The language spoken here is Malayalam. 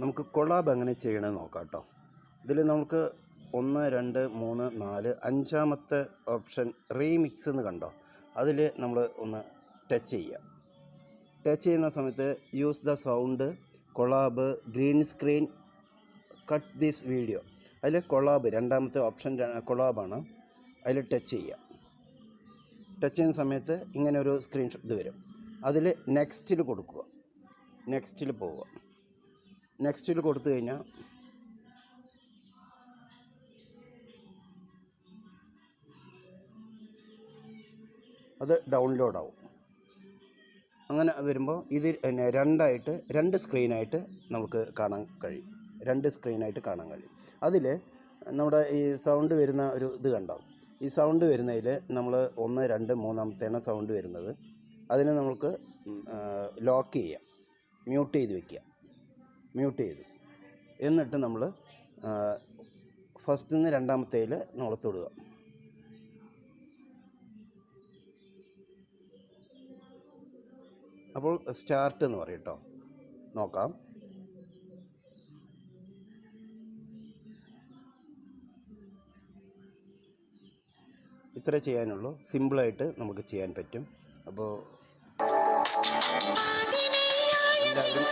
നമുക്ക് കൊളാബ് എങ്ങനെ ചെയ്യണമെന്ന് നോക്കാം കേട്ടോ. ഇതിൽ നമുക്ക് 1 2 3 4 5ാമത്തെ ഓപ്ഷൻ റീമിക്സ് എന്ന് കണ്ടോ, അതിൽ നമ്മൾ ഒന്ന് ടച്ച് ചെയ്യുക. ടച്ച് ചെയ്യുന്ന സമയത്ത് use the sound, collab, green screen, cut this video, അതിൽ കൊളാബ് 2ാമത്തെ ഓപ്ഷൻ കൊളാബാണ്. അതിൽ ടച്ച് ചെയ്യുക. ടച്ച് ചെയ്യുന്ന സമയത്ത് ഇങ്ങനെ ഒരു സ്ക്രീൻഷോട്ട് ഇത് വരും. അതിൽ നെക്സ്റ്റിൽ കൊടുക്കുക. നെക്സ്റ്റിൽ പോവുക. നെക്സ്റ്റിൽ കൊടുത്തു കഴിഞ്ഞാൽ അത് ഡൗൺലോഡ് ആവും. അങ്ങനെ വരുമ്പോൾ ഇത് രണ്ട് സ്ക്രീനായിട്ട് നമുക്ക് കാണാൻ കഴിയും. 2 സ്ക്രീനായിട്ട് കാണാൻ കഴിയും. അതിൽ നമ്മുടെ ഈ സൗണ്ട് വരുന്ന ഒരു ഇത് കണ്ടോ, ഈ സൗണ്ട് വരുന്നതിൽ നമ്മൾ 1 2 3ാമത്തെയാണ് സൗണ്ട് വരുന്നത്. അതിനെ നമുക്ക് ലോക്ക് ചെയ്യാം, മ്യൂട്ട് ചെയ്ത് വയ്ക്കുക. മ്യൂട്ട് ചെയ്തു എന്നിട്ട് നമ്മൾ ഫസ്റ്റിൽ നിന്ന് 2ാമത്തേൽ നമ്മൾ തൊടുക. അപ്പോൾ സ്റ്റാർട്ട് എന്ന് പറയും കേട്ടോ. നോക്കാം. ഇത്ര ചെയ്യാനുള്ളൂ. സിമ്പിളായിട്ട് നമുക്ക് ചെയ്യാൻ പറ്റും. അപ്പോൾ എല്ലാവരും